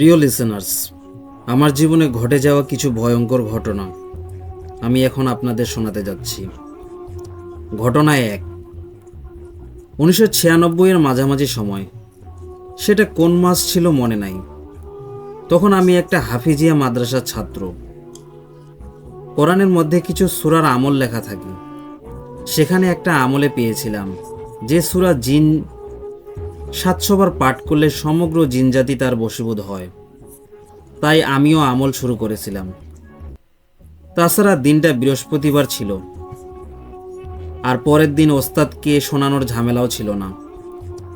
প্রিয় লিসেনার্স, আমার জীবনে ঘটে যাওয়া কিছু ভয়ঙ্কর ঘটনা আমি এখন আপনাদের শোনাতে যাচ্ছি। ঘটনা ১। 1996-এর মাঝামাঝি সময়, সেটা কোন মাস ছিল মনে নাই। তখন আমি একটা হাফিজিয়া মাদ্রাসার ছাত্র। কোরআনের মধ্যে কিছু সূরার আমল লেখা থাকে। সেখানে একটা আমলে পেয়েছিলাম যে সূরা জিন 700 বার পাঠ করলে সমগ্র জিনজাতি তার বশীভূত হয়। তাই আমিও আমল শুরু করেছিলাম। তাছাড়া দিনটা বৃহস্পতিবার ছিল, আর পরের দিন ওস্তাদকে শোনানোর ঝামেলাও ছিল না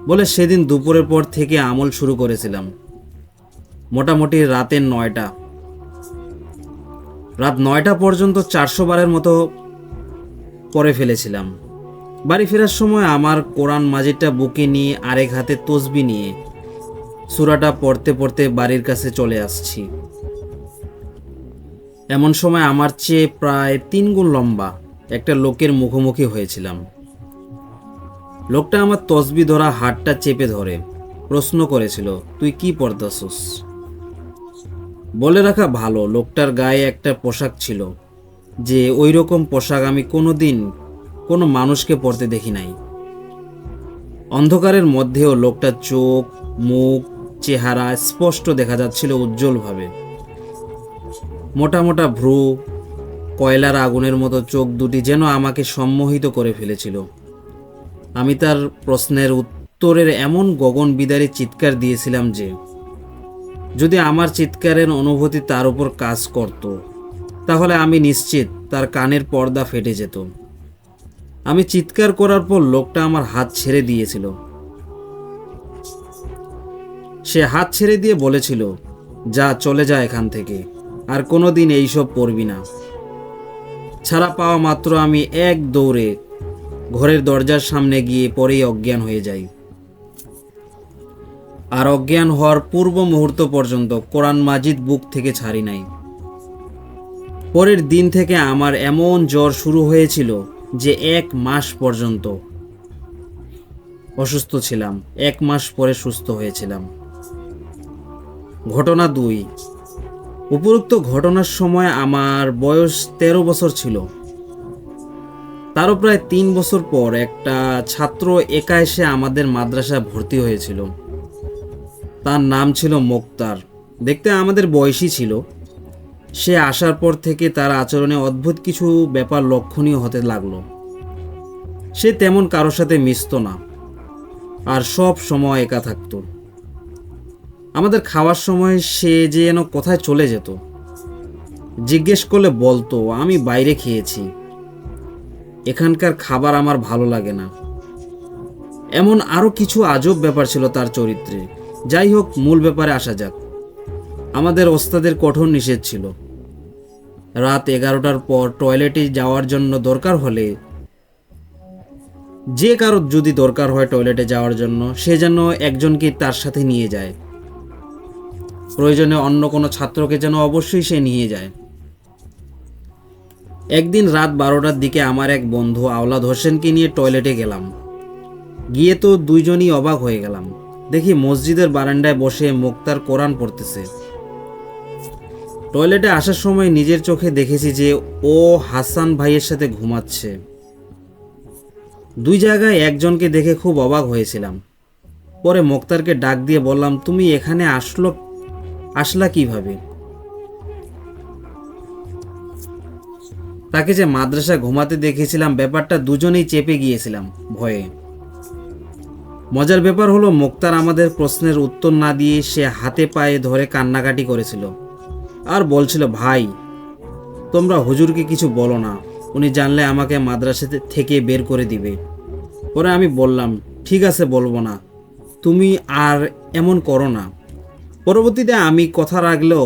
বলে সেদিন দুপুরের পর থেকে আমল শুরু করেছিলাম। মোটামুটি রাত 9টা পর্যন্ত 400 বারের মতো পড়ে ফেলেছিলাম। বাড়ি ফেরার সময় আমার কোরআন মাজিদটা বুকে নিয়ে আরেক হাতে তসবি নিয়ে সূরাটা পড়তে পড়তে বাড়ির কাছে চলে আসছি। এমন সময় আমার চেয়ে প্রায় 3 গুণ লম্বা একটা লোকের মুখোমুখি হয়েছিলাম। লোকটা আমার তসবি ধরা হাতটা চেপে ধরে প্রশ্ন করেছিল, তুই কি পড়তাছস? বলে রাখা ভালো, লোকটার গায়ে একটা পোশাক ছিল যে ওই রকম পোশাক আমি কোনোদিন কোনো মানুষকে পরতে দেখি নাই। অন্ধকারের মধ্যেও লোকটার চোখ, মুখ, চেহারা স্পষ্ট দেখা যাচ্ছিল উজ্জ্বলভাবে। মোটা মোটা ভ্রু, কয়লার আগুনের মতো চোখ দুটি যেন আমাকে সম্মোহিত করে ফেলেছিল। আমি তার প্রশ্নের উত্তরের এমন গগন বিদারী চিৎকার দিয়েছিলাম যে যদি আমার চিৎকারের অনুভূতি তার উপর কাজ করত, তাহলে আমি নিশ্চিত তার কানের পর্দা ফেটে যেত। আমি চিৎকার করার পর লোকটা আমার হাত ছেড়ে দিয়েছিল। সে হাত ছেড়ে দিয়ে বলেছিল, যা, চলে যা এখান থেকে, আর কোনোদিন এইসব পড়বি না। ছাড়া পাওয়া মাত্র আমি এক দৌড়ে ঘরের দরজার সামনে গিয়ে পরেই অজ্ঞান হয়ে যাই। আর অজ্ঞান হওয়ার পূর্ব মুহূর্ত পর্যন্ত কোরআন মাজিদ বুক থেকে ছাড়ি নাই। পরের দিন থেকে আমার এমন জ্বর শুরু হয়েছিল যে 1 মাস পর্যন্ত অসুস্থ ছিলাম। 1 মাস পরে সুস্থ হয়েছিলাম। ঘটনা 2। উপরোক্ত ঘটনার সময় আমার বয়স 13 বছর ছিল। তারও প্রায় 3 বছর পর একটা ছাত্র একা এসে আমাদের মাদ্রাসায় ভর্তি হয়েছিল। তার নাম ছিল মোক্তার। দেখতে আমাদের বয়সী ছিল। সে আসার পর থেকে তার আচরণে অদ্ভুত কিছু ব্যাপার লক্ষণীয় হতে লাগলো। সে তেমন কারোর সাথে মিশত না, আর সব সময় একা থাকতো। আমাদের খাওয়ার সময় সে যেন কোথায় চলে যেত। জিজ্ঞেস করলে বলতো, আমি বাইরে খেয়েছি, এখানকার খাবার আমার ভালো লাগে না। এমন আরও কিছু আজব ব্যাপার ছিল তার চরিত্রে। যাই হোক, মূল ব্যাপারে আসা যাক। আমাদের ওস্তাদের কঠোর নিষেধ ছিল, রাত 11টার পর টয়লেটে যাওয়ার জন্য দরকার হলে, যে কারো যদি দরকার হয় টয়লেটে যাওয়ার জন্য, সে যেন একজনকে তার সাথে নিয়ে যায়। প্রয়োজনে অন্য কোনো ছাত্রকে যেন অবশ্যই সে নিয়ে যায়। একদিন রাত 12টার দিকে আমার এক বন্ধু আওলাদ হোসেনকে নিয়ে টয়লেটে গেলাম। গিয়ে তো দুইজনই অবাক হয়ে গেলাম। দেখি মসজিদের বারান্দায় বসে মোক্তার কোরআন পড়তেছে। টয়লেটে আসার সময় নিজের চোখে দেখেছি যে ও হাসান ভাইয়ের সাথে ঘুমাচ্ছে। দুই জায়গায় একজনকে দেখে খুব অবাক হয়েছিলাম। পরে মোক্তারকে ডাক দিয়ে বললাম, তুমি এখানে আসলা কিভাবে? তাকে যে মাদ্রাসা ঘুমাতে দেখেছিলাম, ব্যাপারটা দুজনেই চেপে গিয়েছিলাম ভয়ে। মজার ব্যাপার হলো, মোক্তার আমাদের প্রশ্নের উত্তর না দিয়ে সে হাতে পায়ে ধরে কান্নাকাটি করেছিল আর বলছিল, ভাই, তোমরা হুজুরকে কিছু বলো না, উনি জানলে আমাকে মাদ্রাসা থেকে বের করে দিবে। পরে আমি বললাম, ঠিক আছে, বলবো না, তুমি আর এমন করো না। পরবর্তীতে আমি কথা রাখলেও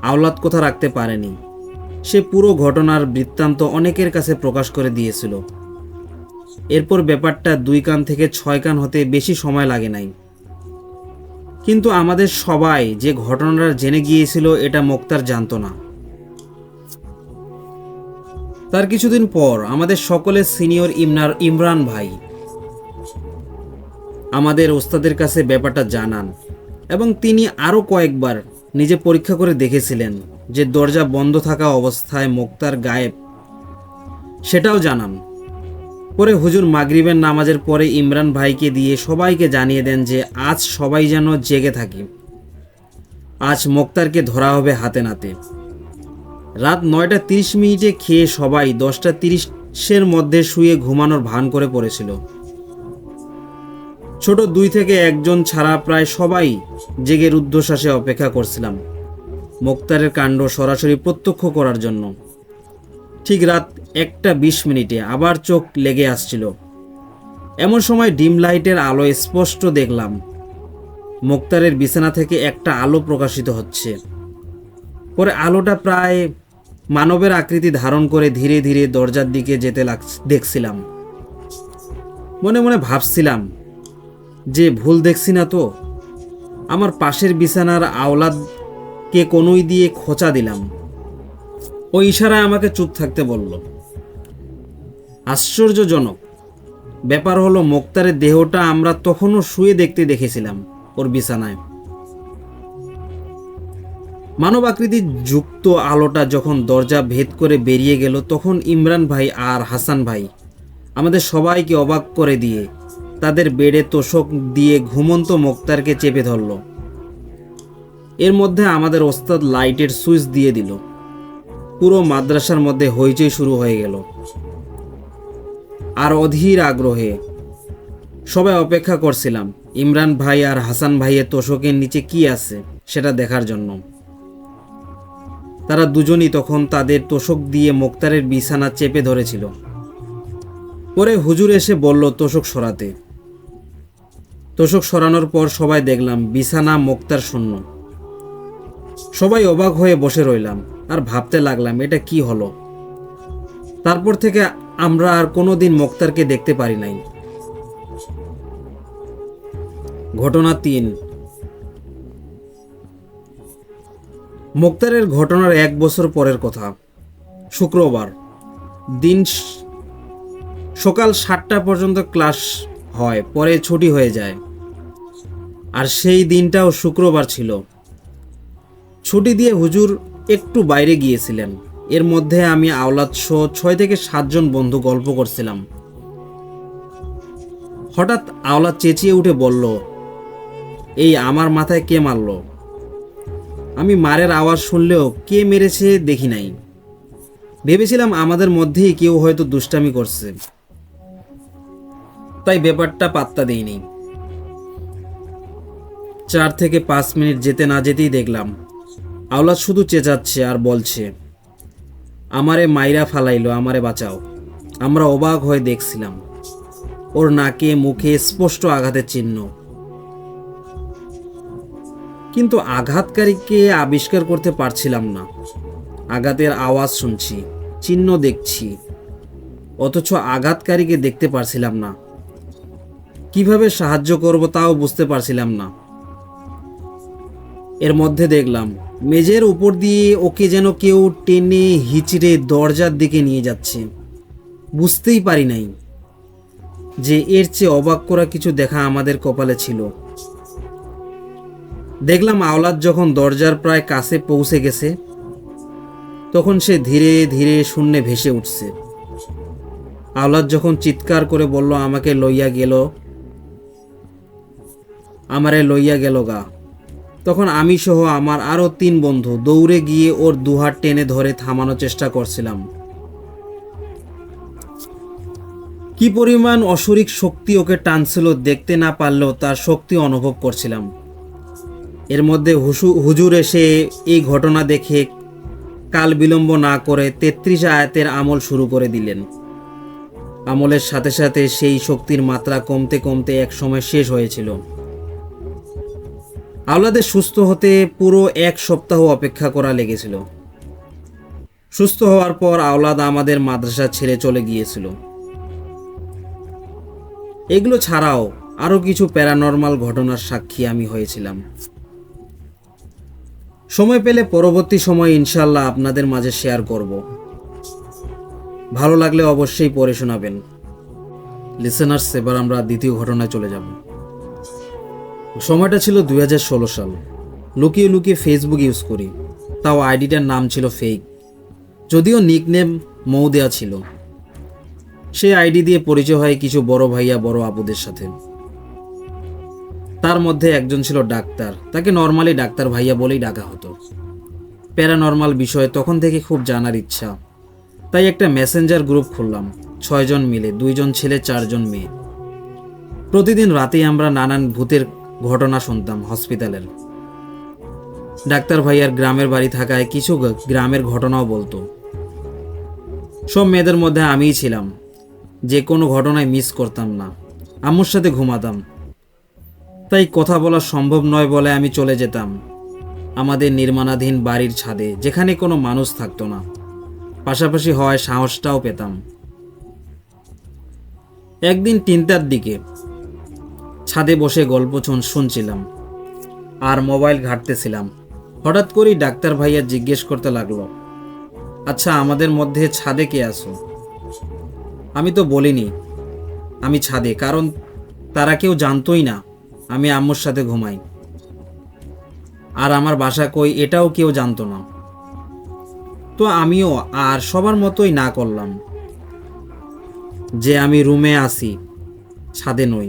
আওলাদ কথা রাখতে পারেনি। সে পুরো ঘটনার বৃত্তান্ত অনেকের কাছে প্রকাশ করে দিয়েছিল। এরপর ব্যাপারটা 2 কান থেকে 6 কান হতে বেশি সময় লাগে নাই। কিন্তু আমাদের সবাই যে ঘটনাটা জেনে গিয়েছিল, এটা মোক্তার জানতো না। তার কিছুদিন পর আমাদের সকলের সিনিয়র ইমরান ভাই আমাদের ওস্তাদের কাছে ব্যাপারটা জানান। এবং তিনি আরও কয়েকবার নিজে পরীক্ষা করে দেখেছিলেন যে দরজা বন্ধ থাকা অবস্থায় মোক্তার গায়েব, সেটাও জানান। পরে হুজুর মাগরিবের নামাজের পরে ইমরান ভাইকে দিয়ে সবাইকে জানিয়ে দেন যে আজ সবাই যেন জেগে থাকি, আজ মোক্তারকে ধরা হবে হাতে নাতে। রাত 9:30 খেয়ে সবাই 10:30 মধ্যে শুয়ে ঘুমানোর ভান করে পড়েছিল। ছোট 2 থেকে 1 জন ছাড়া প্রায় সবাই জেগে রুদ্ধশ্বাসে অপেক্ষা করছিলাম মোক্তারের কাণ্ড সরাসরি প্রত্যক্ষ করার জন্য। ঠিক রাত 1:20 আবার চোখ লেগে আসছিল। এমন সময় ডিম লাইটের আলোয় স্পষ্ট দেখলাম মোক্তারের বিছানা থেকে একটা আলো প্রকাশিত হচ্ছে। পরে আলোটা প্রায় মানবের আকৃতি ধারণ করে ধীরে ধীরে দরজার দিকে যেতে দেখছিলাম। মনে মনে ভাবছিলাম যে ভুল দেখছি না তো। আমার পাশের বিছানার আওলাদকে কনুই দিয়ে খোঁচা দিলাম। ওই ইশারায় আমাকে চুপ থাকতে বলল। আশ্চর্যজনক ব্যাপার হলো মোক্তারের দেহটা আমরা তখনও শুয়ে দেখতে দেখেছিলাম ওর বিছানায়। মানব আকৃতি যুক্ত আলোটা যখন দরজা ভেদ করে বেরিয়ে গেল তখন ইমরান ভাই আর হাসান ভাই আমাদের সবাইকে অবাক করে দিয়ে তাদের বেডে তোষক দিয়ে ঘুমন্ত মোক্তারকে চেপে ধরল। এর মধ্যে আমাদের ওস্তাদ লাইটের সুইচ দিয়ে দিল। পুরো মাদ্রাসার মধ্যে হইচই শুরু হয়ে গেল। আর অধীর আগ্রহে সবাই অপেক্ষা করছিলাম ইমরান ভাই আর হাসান ভাইয়ের তোষকের নিচে কি আছে সেটা দেখার জন্য। তারা দুজনই তখন তাদের তোষক দিয়ে মোক্তারের বিছানা চেপে ধরেছিল। পরে হুজুর এসে বলল তোষক সরাতে। তোষক সরানোর পর সবাই দেখলাম বিছানা মোক্তার শূন্য। সবাই অবাক হয়ে বসে রইলাম আর ভাবতে লাগলাম এটা কি হলো। তারপর থেকে আমরা আর কোনোদিন মোক্তারকে দেখতে পারি নাই। ঘটনা 3। মোক্তারের ঘটনার 1 বছর পরের কথা। শুক্রবার দিন সকাল 7টা পর্যন্ত ক্লাস হয়, পরে ছুটি হয়ে যায়। আর সেই দিনটাও শুক্রবার ছিল। ছুটি দিয়ে হুজুর একটু বাইরে গিয়েছিলেন। এর মধ্যে আমি আওলাদ সহ 6 থেকে 7 জন বন্ধু গল্প করছিলাম। হঠাৎ আওলাদ চেঁচিয়ে উঠে বলল, এই আমার মাথায় কে মারল? আমি মারের আওয়াজ শুনলেও কে মেরেছে দেখি নাই। ভেবেছিলাম আমাদের মধ্যেই কেউ হয়তো দুষ্টামি করছে, তাই ব্যাপারটা পাত্তা দেইনি। 4 থেকে 5 মিনিট যেতে না যেতেই দেখলাম আওলাদ শুধু চেঁচাচ্ছে আর বলছে, আমারে মাইরা ফালাইলো, আমারে বাঁচাও। আমরা অবাক হয়ে দেখছিলাম। ওর নাকে মুখে স্পষ্ট আঘাতের চিহ্ন, কিন্তু আঘাতকারীকে আবিষ্কার করতে পারছিলাম না। আঘাতের আওয়াজ শুনছি, চিহ্ন দেখছি, অথচ আঘাতকারীকে দেখতে পারছিলাম না। কিভাবে সাহায্য করব তাও বুঝতে পারছিলাম না। এর মধ্যে দেখলাম মেঝের উপর দিয়ে ওকে যেন কেউ টেনে হিচড়ে দরজার দিকে নিয়ে যাচ্ছে। বুঝতেই পারি নাই যে এর চেয়ে অবাক করা কিছু দেখা আমাদের কপালে ছিল। দেখলাম আওলাদ যখন দরজার প্রায় কাছে পৌঁছে গেছে তখন সে ধীরে ধীরে শূন্যে ভেসে উঠছে। আওলাদ যখন চিৎকার করে বলল, আমারে লইয়া গেল গা, তখন আমি সহ আমার আরো 3 বন্ধু দৌড়ে গিয়ে ওর দুহাত টেনে ধরে থামানোর চেষ্টা করছিলাম। কি পরিমাণ অশরীর শক্তি ওকে টানছিল দেখতে না পারলেও তার শক্তি অনুভব করছিলাম। এর মধ্যে হুজুর এসে এই ঘটনা দেখে কাল বিলম্ব না করে 33 আয়াতের আমল শুরু করে দিলেন। আমলের সাথে সাথে সেই শক্তির মাত্রা কমতে কমতে এক সময় শেষ হয়েছিল। আওলাদের সুস্থ হতে পুরো 1 সপ্তাহ অপেক্ষা করা লেগেছিল। সুস্থ হওয়ার পর আওলাদ আমাদের মাদ্রাসা ছেড়ে চলে গিয়েছিল। এগুলো ছাড়াও আরো কিছু প্যারানর্মাল ঘটনার সাক্ষী আমি হয়েছিলাম। সময় পেলে পরবর্তী সময় ইনশাআল্লাহ আপনাদের মাঝে শেয়ার করব। ভালো লাগলে অবশ্যই পড়ে শোনাবেন। লিসেনার্স, এবার আমরা দ্বিতীয় ঘটনায় চলে যাব। সময়টা ছিল 2016 সাল। লুকিয়ে লুকিয়ে ফেসবুক ইউজ করি, তাও আইডিটার নাম ছিল ফেক, যদিও নিকনেম মৌ দেয়া ছিল। সেই আইডি দিয়ে পরিচয় হয় কিছু বড় ভাইয়া বড় আপুদের সাথে। তার মধ্যে একজন ছিল ডাক্তার, তাকে নর্মালি ডাক্তার ভাইয়া বলেই ডাকা হতো। প্যারানর্মাল বিষয়ে তখন থেকে খুব জানার ইচ্ছা, তাই একটা মেসেঞ্জার গ্রুপ খুললাম। 6 জন মিলে, 2 জন ছেলে 4 জন মেয়ে। প্রতিদিন রাতেই আমরা নানান ভূতের ঘটনা শুনতাম হসপিটালের। ডাক্তার ভাইয়ার গ্রামের বাড়ি থাকায় কিছু গ্রামের ঘটনাও বলতো। সব মেয়েদের মধ্যে আমিই ছিলাম, যে কোনো ঘটনায় মিস করতাম না। আম্মুর সাথে ঘুমাতাম, তাই কথা বলা সম্ভব নয় বলে আমি চলে যেতাম আমাদের নির্মাণাধীন বাড়ির ছাদে, যেখানে কোনো মানুষ থাকতো না। পাশাপাশি হওয়ায় সাহসটাও পেতাম। একদিন 3টার দিকে ছাদে বসে গল্প শুনছিলাম আর মোবাইল ঘাঁটতেছিলাম। হঠাৎ করেই ডাক্তার ভাইয়া জিজ্ঞেস করতে লাগলো, আচ্ছা, আমাদের মধ্যে ছাদে কে আছো? আমি তো বলিনি আমি ছাদে, কারণ তারা কেউ জানতোই না আমি আম্মুর সাথে ঘুমাই, আর আমার বাসা কই এটাও কেউ জানতো না। তো আমিও আর সবার মতোই না করলাম যে আমি রুমে আসি, ছাদে নই।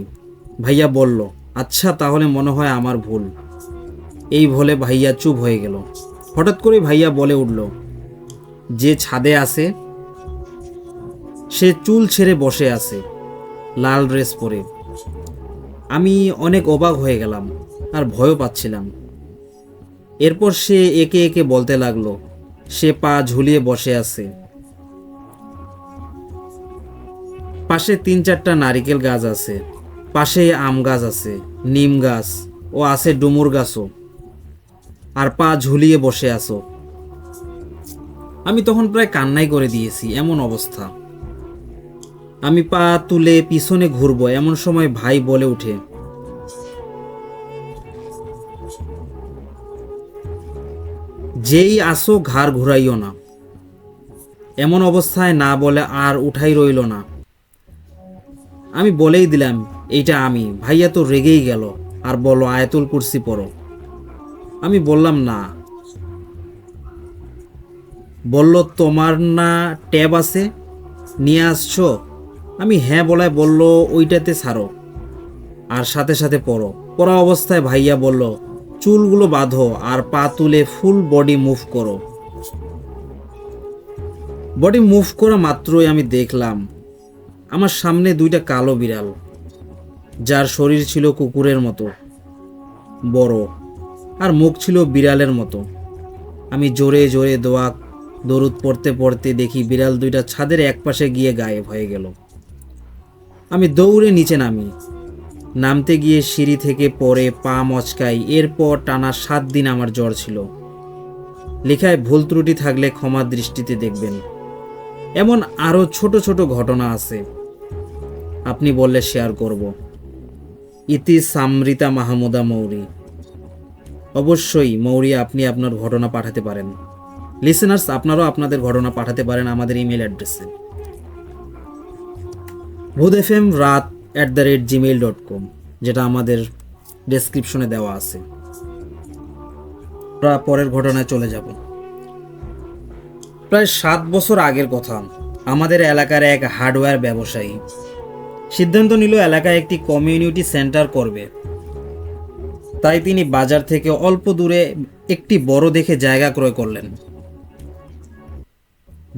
ভাইয়া বলল, আচ্ছা, তাহলে মনে হয় আমার ভুল। এই বলে ভাইয়া চুপ হয়ে গেল। হঠাৎ করে ভাইয়া বলে উঠল, যে ছাদে আছে সে চুল ছেড়ে বসে আছে, লাল ড্রেস পরে। আমি অনেক অবাক হয়ে গেলাম আর ভয়ও পাচ্ছিলাম। এরপর সে একে একে বলতে লাগলো, সে পা ঝুলিয়ে বসে আছে। পাশে 3-4টা নারিকেল গাছ আছে, পাশে আম গাছ আছে, নিম গাছ ও আছে ডুমুর গাছও, আর পা ঝুলিয়ে বসে আছো। আমি তখন প্রায় কান্নাই করে দিয়েছি, এমন অবস্থা। আমি পা তুলে পিছনে ঘুরবো এমন সময় ভাই বলে উঠে, যেই আসো ঘাড় ঘুরাইও না। এমন অবস্থায় না বলে আর উঠাই রইল না। আমি বলেই দিলাম, এইটা আমি। ভাইয়া তো রেগেই গেল আর বলো, আয়াতুল কুরসি পড়ো। আমি বললাম না। বলল, তোমার না ট্যাব আছে, নিয়ে আসছো? আমি হ্যাঁ বলায় বলল, ওইটাতে ছাড়ো আর সাথে সাথে পড়ো। পড়া অবস্থায় ভাইয়া বলল, চুলগুলো বাঁধো আর পা তুলে ফুল বডি মুভ করো। বডি মুভ করা মাত্রই আমি দেখলাম আমার সামনে 2টা কালো বিড়াল, যার শরীর ছিল কুকুরের মতো বড় আর মুখ ছিল বিড়ালের মতো। আমি জোরে জোরে দরুদ পড়তে পড়তে দেখি বিড়াল 2টা ছাদের একপাশে গিয়ে গায়েব হয়ে গেল। আমি দৌড়ে নিচে নামতে গিয়ে সিঁড়ি থেকে পড়ে পা মচকাই। এরপর টানা 7 দিন আমার জ্বর ছিল। লেখায় ভুল ত্রুটি থাকলে ক্ষমা দৃষ্টিতে দেখবেন। এমন আরো ছোট ছোট ঘটনা আছে, আপনি বললে শেয়ার করব। ইতি সামৃতা মাহমুদা মৌরি। অবশ্যই মৌরি, আপনি আপনার ঘটনা পাঠাতে পারেন। লিসেনার্স, আপনারাও আপনাদের ঘটনা পাঠাতে পারেন আমাদের ইমেল অ্যাড্রেসে bhudfmrat@gmail.com, যেটা আমাদের ডেসক্রিপশনে দেওয়া আছে। আমরা পরের ঘটনায় চলে যাব। প্রায় 7 বছর আগের কথা। আমাদের এলাকার এক হার্ডওয়্যার ব্যবসায়ী সিদ্ধান্ত নিল এলাকায় একটি কমিউনিটি সেন্টার করবে। তাই তিনি বাজার থেকে অল্প দূরে একটি বড় দেখে জায়গা ক্রয় করলেন।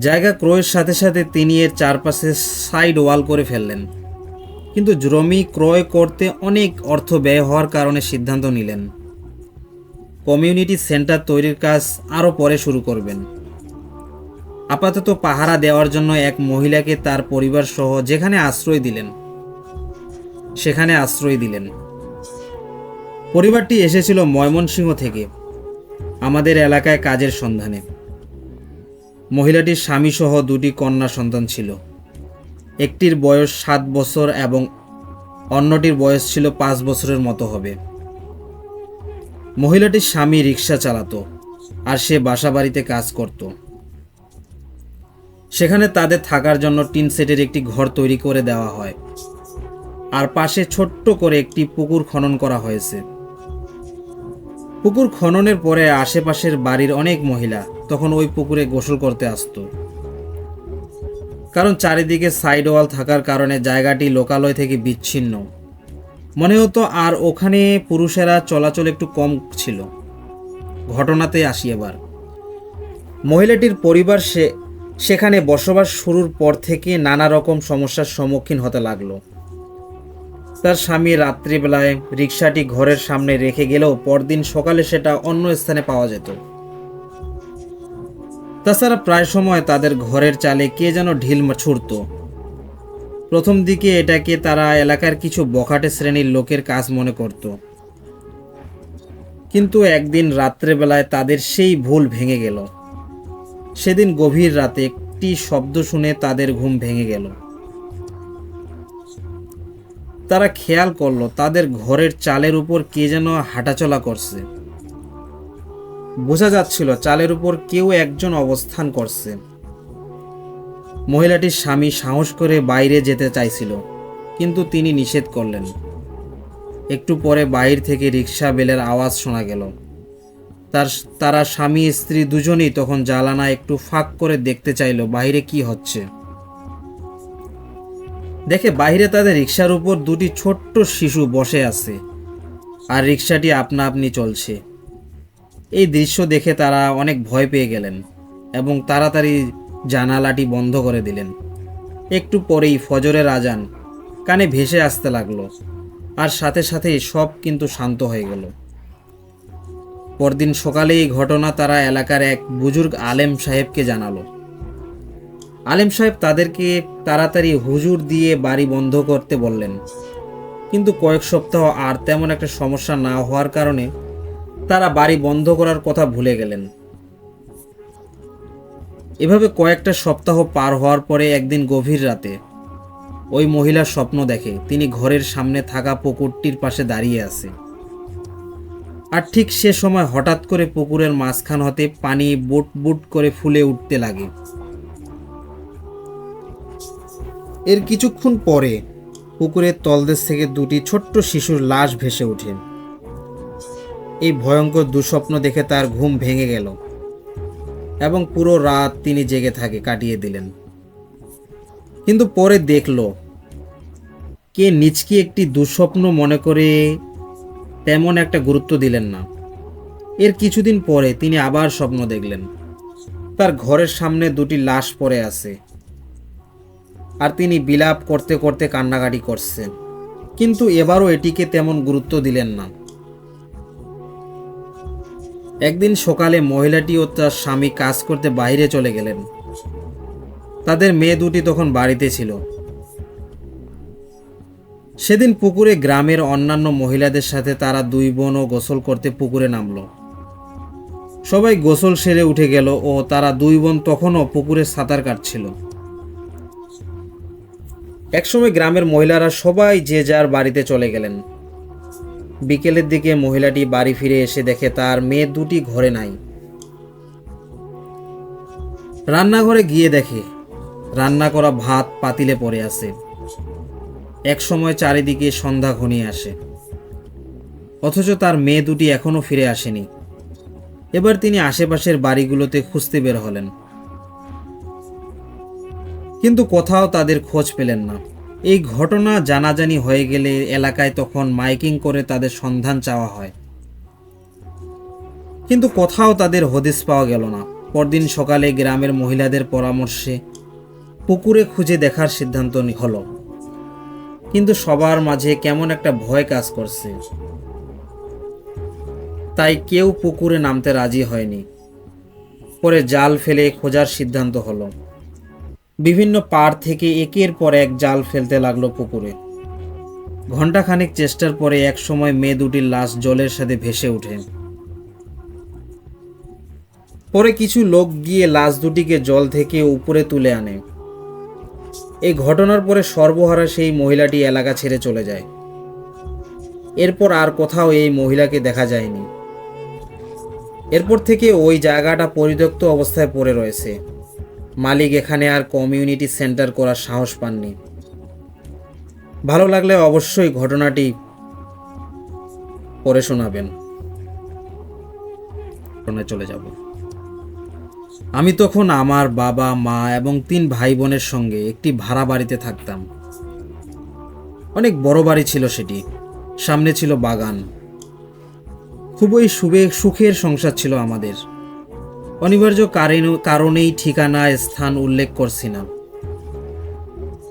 জায়গা ক্রয়ের সাথে সাথে তিনি এর চারপাশে সাইড ওয়াল করে ফেললেন। কিন্তু জমি ক্রয় করতে অনেক অর্থ ব্যয় হওয়ার কারণে সিদ্ধান্ত নিলেন কমিউনিটি সেন্টার তৈরির কাজ আরও পরে শুরু করবেন। আপাতত পাহারা দেওয়ার জন্য এক মহিলাকে তার পরিবার সহ সেখানে আশ্রয় দিলেন। পরিবারটি এসেছিল ময়মনসিংহ থেকে আমাদের এলাকায় কাজের সন্ধানে। মহিলাটির স্বামী সহ 2টি কন্যা সন্তান ছিল। একটির বয়স 7 বছর এবং অন্যটির বয়স ছিল 5 বছরের মতো হবে। মহিলাটির স্বামী রিক্সা চালাতো আর সে বাসা বাড়িতে কাজ করত। সেখানে তাদের থাকার জন্য টিন সেটের একটি ঘর তৈরি করে দেওয়া হয় আর পাশে ছোট্ট করে একটি পুকুর খনন করা হয়েছে। পুকুর খননের পরে আশেপাশের বাড়ির অনেক মহিলা তখন ওই পুকুরে গোসল করতে আসতো, কারণ চারিদিকে সাইড ওয়াল থাকার কারণে জায়গাটি লোকালয় থেকে বিচ্ছিন্ন মনে হতো, আর ওখানে পুরুষেরা চলাচল একটু কম ছিল। ঘটনাতে আসি এবার। মহিলাটির পরিবার সেখানে বসবাস শুরুর পর থেকে নানা রকম সমস্যার সম্মুখীন হতে লাগলো। তার স্বামী রাত্রিবেলায় রিকশাটি ঘরের সামনে রেখে গেলেও পরদিন সকালে সেটা অন্য স্থানে পাওয়া যেত। তাছাড়া প্রায় সময় তাদের ঘরের চালে কে যেন ঢিল ছুড়ত। প্রথম দিকে এটাকে তারা এলাকার কিছু বখাটে শ্রেণীর লোকের কাজ মনে করত, কিন্তু একদিন রাত্রেবেলায় তাদের সেই ভুল ভেঙে গেল। সেদিন গভীর রাতে একটি শব্দ শুনে তাদের ঘুম ভেঙে গেল। তারা খেয়াল করলো তাদের ঘরের চালের উপর কে যেন হাঁটাচলা করছে। বোঝা যাচ্ছিল চালের উপর কেউ একজন অবস্থান করছে। মহিলাটির স্বামী সাহস করে বাইরে যেতে চাইছিল, কিন্তু তিনি নিষেধ করলেন। একটু পরে বাইরে থেকে রিক্সা বেলের আওয়াজ শোনা গেল। তারা স্বামী স্ত্রী দুজনেই তখন জানালা একটু ফাঁক করে দেখতে চাইল বাইরে কি হচ্ছে। দেখে বাইরে তাদের রিক্সার উপর দুটি ছোট্ট শিশু বসে আছে, আর রিক্সাটি আপনা আপনি চলছে। এই দৃশ্য দেখে তারা অনেক ভয় পেয়ে গেলেন এবং তাড়াতাড়ি জানালাটি বন্ধ করে দিলেন। একটু পরেই ফজরের আজান কানে ভেসে আসতে লাগলো, আর সাথে সাথেই সব কিন্তু শান্ত হয়ে গেল। পরদিন সকালে এই ঘটনা তারা এলাকার এক বুজুর্গ আলেম সাহেবকে জানালো। আলেম সাহেব তাদেরকে তাড়াতাড়ি হুজুর দিয়ে বাড়ি বন্ধ করতে বললেন, কিন্তু কয়েক সপ্তাহ আর তেমন একটা সমস্যা না হওয়ার কারণে তারা বাড়ি বন্ধ করার কথা ভুলে গেলেন। এভাবে কয়েকটা সপ্তাহ পার হওয়ার পরে একদিন গভীর রাতে ওই মহিলার স্বপ্ন দেখে তিনি ঘরের সামনে থাকা পুকুরটির পাশে দাঁড়িয়ে আছে, আর ঠিক সে সময় হঠাৎ করে পুকুরের মাঝখান হতে পানি বুট বুট করে ফুলে উঠতে লাগে। এর কিছুক্ষণ পরে পুকুরের তলদেশ থেকে দুটি ছোট্ট শিশুর লাশ ভেসে ওঠে। এই ভয়ঙ্কর দুঃস্বপ্ন দেখে তার ঘুম ভেঙে গেল এবং পুরো রাত তিনি জেগে কাটিয়ে দিলেন। কিন্তু পরে দেখল কে নিজকে একটি দুঃস্বপ্ন মনে করে তেমন একটা গুরুত্ব দিলেন না। এর কিছুদিন পরে তিনি আবার স্বপ্ন দেখলেন তার ঘরের সামনে দুটি লাশ পড়ে আছে, আর তিনি বিলাপ করতে করতে কান্নাকাটি করছেন, কিন্তু এবারও এটিকে তেমন গুরুত্ব দিলেন না। একদিন সকালে মহিলাটি ও তার স্বামী কাজ করতে বাইরে চলে গেলেন। তাদের মেয়ে দুটি তখন বাড়িতে ছিল। সেদিন পুকুরে গ্রামের অন্যান্য মহিলাদের সাথে তারা দুই বোনও গোসল করতে পুকুরে নামলো। সবাই গোসল সেরে উঠে গেল ও তারা দুই বোন তখনও পুকুরে সাঁতার কাটছিল। একসময় গ্রামের মহিলারা সবাই যে যার বাড়িতে চলে গেলেন। বিকেলের দিকে মহিলাটি বাড়ি ফিরে এসে দেখে তার মেয়ে দুটি ঘরে নাই। রান্নাঘরে গিয়ে দেখে রান্না করা ভাত পাতিলে পড়ে আছে। এক সময় চারিদিকে সন্ধ্যা ঘনিয়ে আসে, অথচ তার মেয়ে দুটি এখনো ফিরে আসেনি। এবার তিনি আশেপাশের বাড়িগুলোতে খুঁজতে বের হলেন, কিন্তু কোথাও তাদের খোঁজ পেলেন না। এই ঘটনা জানাজানি হয়ে গেলে এলাকায় তখন মাইকিং করে তাদের সন্ধান চাওয়া হয়, কিন্তু কোথাও তাদের হদিস পাওয়া গেল না। পরদিন সকালে গ্রামের মহিলাদের পরামর্শে পুকুরে খুঁজে দেখার সিদ্ধান্ত হলো, কিন্তু সবার মাঝে কেমন একটা ভয় কাজ করছে, তাই কেউ পুকুরে নামতে রাজি হয়নি। পরে জাল ফেলে খোঁজার সিদ্ধান্ত হলো। বিভিন্ন পাড় থেকে একের পর এক জাল ফেলতে লাগলো পুকুরে। ঘণ্টাখানেক চেষ্টার পরে এক সময় মেয়ে দুটির লাশ জলের সাথে ভেসে ওঠে। পরে কিছু লোক গিয়ে লাশ দুটিকে জল থেকে উপরে তুলে আনে। এই ঘটনার পরে সর্বহারা সেই মহিলাটি এলাকা ছেড়ে চলে যায়। এরপর আর কোথাও এই মহিলাকে দেখা যায়নি। এরপর থেকে ওই জায়গাটা পরিত্যক্ত অবস্থায় পড়ে রয়েছে। মালিক এখানে আর কমিউনিটি সেন্টার করার সাহস পাননি। ভালো লাগলে অবশ্যই ঘটনাটি পড়ে শোনাবেন। ঘটনায় চলে যাব। আমি তখন আমার বাবা, মা এবং 3 ভাই বোনের সঙ্গে একটি ভাড়া বাড়িতে থাকতাম। অনেক বড় বাড়ি ছিল সেটি, সামনে ছিল বাগান। খুবই সুখের সংসার ছিল আমাদের। অনিবার্য কারণেই ঠিকানা স্থান উল্লেখ করছি না।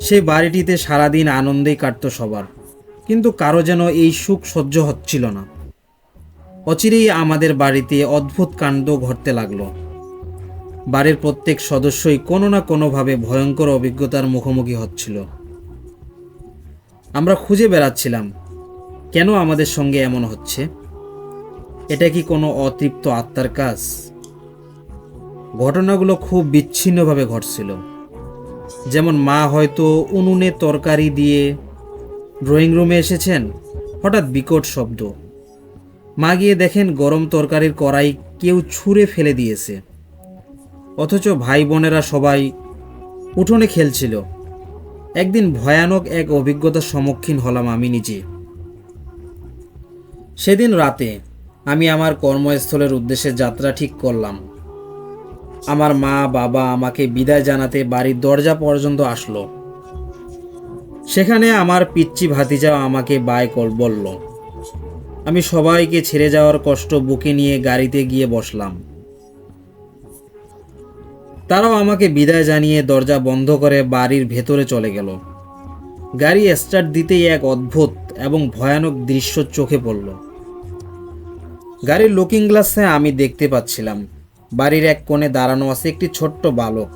সেই বাড়িটিতে সারাদিন আনন্দেই কাটতো সবার, কিন্তু কারো যেন এই সুখ সহ্য হচ্ছিল না। অচিরেই আমাদের বাড়িতে অদ্ভুত কাণ্ড ঘটতে লাগলো। বাড়ির প্রত্যেক সদস্যই কোনো না কোনোভাবে ভয়ঙ্কর অভিজ্ঞতার মুখোমুখি হচ্ছিল। আমরা খুঁজে বেড়াচ্ছিলাম কেন আমাদের সঙ্গে এমন হচ্ছে। এটা কি কোনো অতৃপ্ত আত্মার কাজ? ঘটনাগুলো খুব বিচ্ছিন্নভাবে ঘটছিল। যেমন মা হয়তো উনুনে তরকারি দিয়ে ড্রয়িং রুমে এসেছেন, হঠাৎ বিকট শব্দ। মা গিয়ে দেখেন গরম তরকারির কড়াই কেউ ছুঁড়ে ফেলে দিয়েছে, অথচ ভাই বোনেরা সবাই উঠোনে খেলছিল। একদিন ভয়ানক এক অভিজ্ঞতার সম্মুখীন হলাম আমি নিজে। সেদিন রাতে আমি আমার কর্মস্থলের উদ্দেশ্যে যাত্রা ঠিক করলাম। আমার মা বাবা আমাকে বিদায় জানাতে বাড়ির দরজা পর্যন্ত আসলো। সেখানে আমার পিচ্চি ভাতিজাও আমাকে বাই বলল। আমি সবাইকে ছেড়ে যাওয়ার কষ্ট বুকে নিয়ে গাড়িতে গিয়ে বসলাম। তারাও আমাকে বিদায় জানিয়ে দরজা বন্ধ করে বাড়ির ভেতরে চলে গেল। গাড়ি স্টার্ট দিতেই এক অদ্ভুত এবং ভয়ানক দৃশ্য চোখে পড়ল। গাড়ির লুকিং গ্লাসে আমি দেখতে পাচ্ছিলাম বাড়ির এক কোণে দাঁড়ানো আছে একটি ছোট্ট বালক।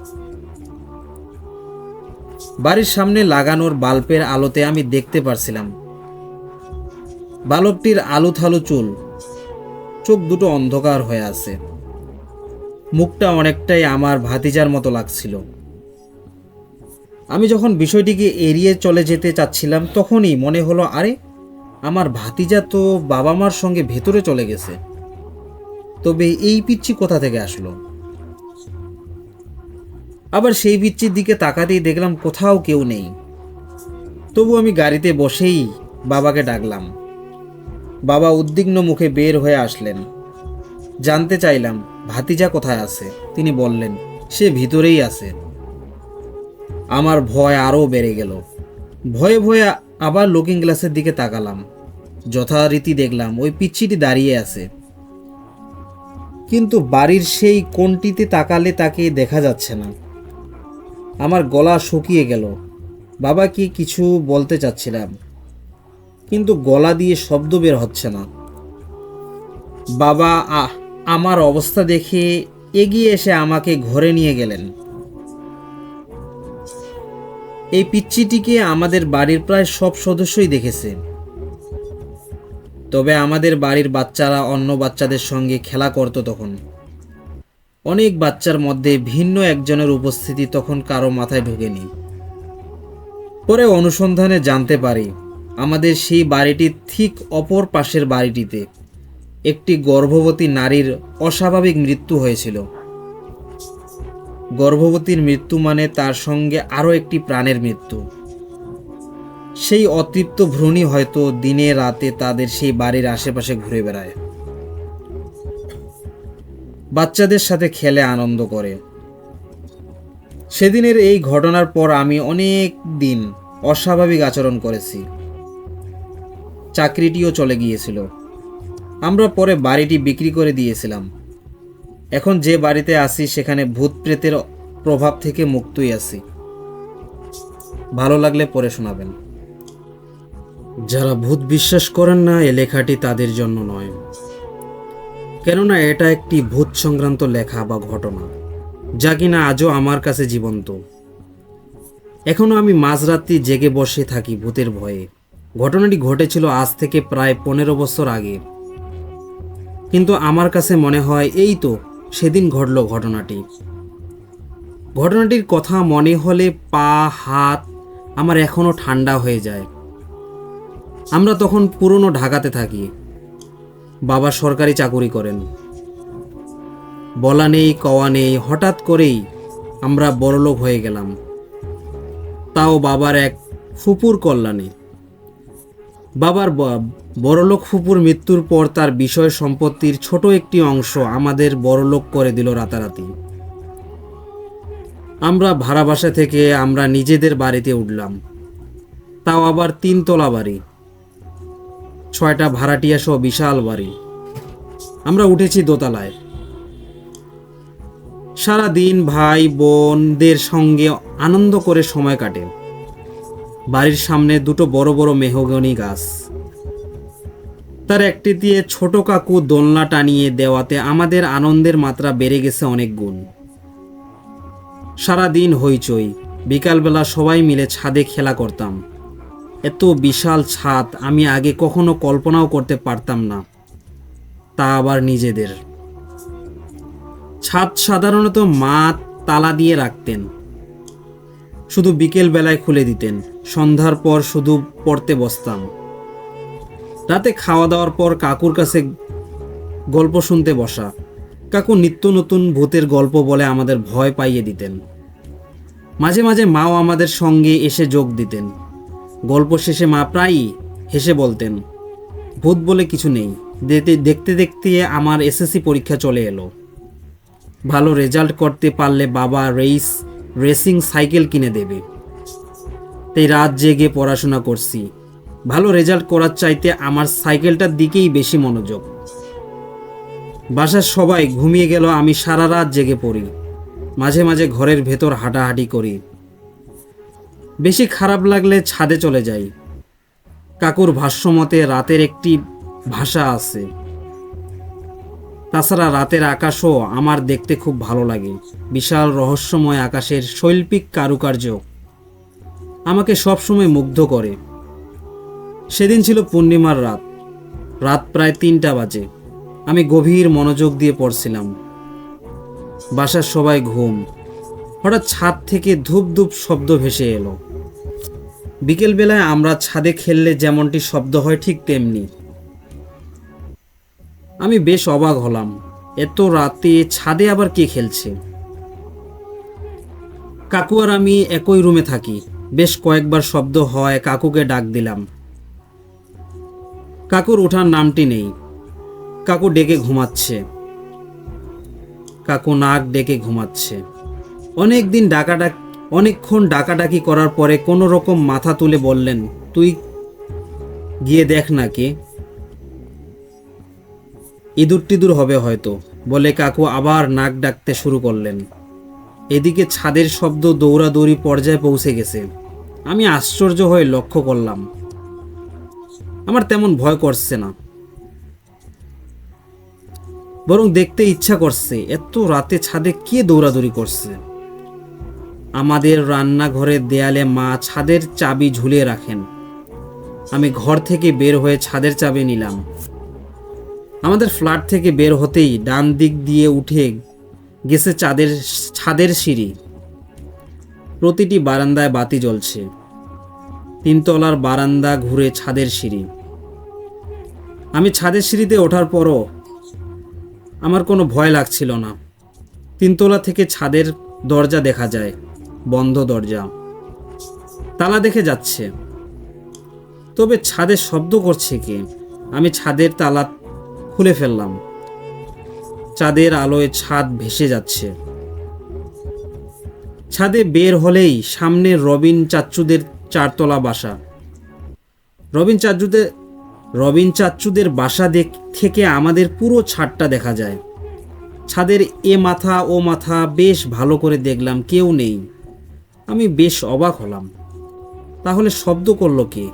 বাড়ির সামনে লাগানোর বাল্বের আলোতে আমি দেখতে পারছিলাম বালকটির আলুথালু চুল, চোখ দুটো অন্ধকার হয়ে আছে, মুখটা অনেকটাই আমার ভাতিজার মতো লাগছিল। আমি যখন বিষয়টিকে এড়িয়ে চলে যেতে চাচ্ছিলাম তখনই মনে হলো, আরে আমার ভাতিজা তো বাবা মার সঙ্গে ভেতরে চলে গেছে, তবে এই পিচ্চি কোথা থেকে আসলো? আবার সেই পিচ্চির দিকে তাকাতেই দেখলাম কোথাও কেউ নেই। তবু আমি গাড়িতে বসেই বাবাকে ডাকলাম। বাবা উদ্বিগ্ন মুখে বের হয়ে আসলেন। জানতে চাইলাম ভাতিজা কোথায় আছে। তিনি বললেন সে ভিতরেই আছে। আমার ভয় আরও বেড়ে গেল। ভয়ে ভয়ে আবার লুকিং গ্লাসের দিকে তাকালাম। যথারীতি দেখলাম ওই পিচ্চিটি দাঁড়িয়ে আছে, কিন্তু বাড়ির সেই কোণটিতে তাকালে তাকে দেখা যাচ্ছে না। আমার গলা শুকিয়ে গেল। বাবাকে কিছু বলতে চাচ্ছিলাম, কিন্তু গলা দিয়ে শব্দ বের হচ্ছে না। বাবা আমার অবস্থা দেখে এগিয়ে এসে আমাকে ঘরে নিয়ে গেলেন। এই পিচ্চিটিকে আমাদের বাড়ির প্রায় সব সদস্যই দেখেছে, তবে আমাদের বাড়ির বাচ্চারা অন্য বাচ্চাদের সঙ্গে খেলা করত। তখন অনেক বাচ্চার মধ্যে ভিন্ন একজনের উপস্থিতি তখন কারো মাথায় ঢোকেনি। পরে অনুসন্ধানে জানতে পারি আমাদের সেই বাড়িটির ঠিক অপর পাশের বাড়িটিতে একটি গর্ভবতী নারীর অস্বাভাবিক মৃত্যু হয়েছিল। গর্ভবতীর মৃত্যু মানে তার সঙ্গে আরও একটি প্রাণের মৃত্যু। সেই অতৃপ্ত ভ্রূণই হয়তো দিনে রাতে তাদের সেই বাড়ির আশেপাশে ঘুরে বেড়ায়, বাচ্চাদের সাথে খেলে আনন্দ করে। সেদিনের এই ঘটনার পর আমি অনেক দিন অস্বাভাবিক আচরণ করেছি। চাকরিটিও চলে গিয়েছিল। আমরা পরে বাড়িটি বিক্রি করে দিয়েছিলাম। এখন যে বাড়িতে আছি সেখানে ভূত প্রেতের প্রভাব থেকে মুক্তই আছি। ভালো লাগলে পড়ে শোনাবেন। যারা ভূত বিশ্বাস করেন না, এ লেখাটি তাদের জন্য নয়, কেননা এটা একটি ভূত সংক্রান্ত লেখা বা ঘটনা, যা কিনা আজও আমার কাছে জীবন্ত। এখনো আমি মাঝরাত্রি জেগে বসে থাকি ভূতের ভয়ে। ঘটনাটি ঘটেছিল আজ থেকে প্রায় 15 বছর আগে, কিন্তু আমার কাছে মনে হয় এই তো সেদিন ঘটল ঘটনাটি। ঘটনাটির কথা মনে হলে পা হাত আমার এখনো ঠান্ডা হয়ে যায়। আমরা তখন পুরনো ঢাকাতে থাকি। বাবা সরকারি চাকুরি করেন। বলা নেই কওয়া নেই, হঠাৎ করেই আমরা বড়লোক হয়ে গেলাম, তাও বাবার এক ফুপুর কল্যাণে। বাবার বড়লোক ফুপুর মৃত্যুর পর তার বিষয় সম্পত্তির ছোট একটি অংশ আমাদের বড়লোক করে দিল রাতারাতি। আমরা ভাড়া বাসা থেকে আমরা নিজেদের বাড়িতে উঠলাম, তাও আবার 3 তলা বাড়ি, 6টা ভাড়াটিয়া সহ বিশাল বাড়ি। আমরা উঠেছি দোতলায়। সারা দিন ভাই বোনদের সঙ্গে আনন্দ করে সময় কাটে। বাড়ির সামনে 2টো বড় বড় মেহগনি গাছ, তার একটি দিয়ে ছোট কাকু দোলনা টানিয়ে দেওয়াতে আমাদের আনন্দের মাত্রা বেড়ে গেছে অনেক গুণ। সারাদিন হইচই, বিকালবেলা সবাই মিলে ছাদে খেলা করতাম। এত বিশাল ছাদ আমি আগে কখনো কল্পনাও করতে পারতাম না, তা আবার নিজেদের। ছাদ সাধারণত মা তালা দিয়ে রাখতেন, শুধু বিকেল বেলায় খুলে দিতেন। সন্ধ্যার পর শুধু পড়তে বসতাম। রাতে খাওয়া দাওয়ার পর কাকুর কাছে গল্প শুনতে বসা। কাকু নিত্য নতুন ভূতের গল্প বলে আমাদের ভয় পাইয়ে দিতেন। মাঝে মাঝে মাও আমাদের সঙ্গে এসে যোগ দিতেন। গল্প শেষে মা প্রায়ই হেসে বলতেন, ভূত বলে কিছু নেই। দেখতে দেখতে আমার এসএসসি পরীক্ষা চলে এলো। ভালো রেজাল্ট করতে পারলে বাবা রেসিং সাইকেল কিনে দেবে। তাই রাত জেগে পড়াশোনা করছি। ভালো রেজাল্ট করার চাইতে আমার সাইকেলটার দিকেই বেশি মনোযোগ। বাসার সবাই ঘুমিয়ে গেল, আমি সারা রাত জেগে পড়ি। মাঝে মাঝে ঘরের ভেতর হাঁটাহাঁটি করি। বেশি খারাপ লাগলে ছাদে চলে যাই। কাকুর ভাষ্যমতে রাতের একটি ভাষা আছে। তাছাড়া রাতের আকাশও আমার দেখতে খুব ভালো লাগে। বিশাল রহস্যময় আকাশের শৈল্পিক কারুকার্য আমাকে সবসময় মুগ্ধ করে। সেদিন ছিল পূর্ণিমার রাত। রাত প্রায় 3টা বাজে। আমি গভীর মনোযোগ দিয়ে পড়ছিলাম। বাসার সবাই ঘুম। হঠাৎ ছাদ থেকে ধূপ ধূপ শব্দ ভেসে এলো। বিকেলবেলায় আমরা ছাদে খেললে যেমনটি শব্দ হয় ঠিক তেমনি। আমি বেশ অবাক হলাম, এত রাতে ছাদে আবার কে খেলছে। কাকু আর আমি একই রুমে থাকি। বেশ কয়েকবার শব্দ হয়। কাকুকে ডাক দিলাম। কাকুর ওঠার নামটি নেই। কাকু ডেকে ঘুমাচ্ছে। কাকু নাক ডেকে ঘুমাচ্ছে। অনেকক্ষণ ডাকাডাকি করার পরে কোনো রকম মাথা তুলে বললেন, তুই গিয়ে দেখ না কে। ইঁদুর টিদুর হবে হয়তো, বলে কাকু আবার নাক ডাকতে শুরু করলেন। এদিকে ছাদের শব্দ দৌড়াদৌড়ি পর্যায়ে পৌঁছে গেছে। আমি আশ্চর্য হয়ে লক্ষ্য করলাম, আমার তেমন ভয় করছে না, বরং দেখতে ইচ্ছা করছে। এত রাতে ছাদে কে দৌড়াদৌড়ি করছে? আমাদের রান্নাঘরের দেয়ালে মা ছাদের চাবি ঝুলিয়ে রাখেন। আমি ঘর থেকে বের হয়ে ছাদের চাবি নিলাম। আমাদের ফ্ল্যাট থেকে বের হতেই ডান দিক দিয়ে উঠে গেছে ছাদের সিঁড়ি। প্রতিটি বারান্দায় বাতি জ্বলছে। 3 তলার বারান্দা ঘুরে ছাদের সিঁড়ি। আমি ছাদের সিঁড়িতে ওঠার পরও আমার কোনো ভয় লাগছিল না। 3 তলা থেকে ছাদের দরজা দেখা যায়, বন্ধ দরজা, তালা দেখে যাচ্ছে। তবে ছাদে শব্দ করছে কে? আমি ছাদের তালা খুলে ফেললাম। চাঁদের আলোয় ছাদ ভেসে যাচ্ছে। ছাদে বের হলেই সামনে রবিন চাচ্চুদের 4 তলা বাসা। রবিন চাচ্চুদের বাসা থেকে আমাদের পুরো ছাদটা দেখা যায়। ছাদের এ মাথা ও মাথা বেশ ভালো করে দেখলাম, কেউ নেই। আমি বেশ অবাক হলাম, তাহলে শব্দ করলো কে?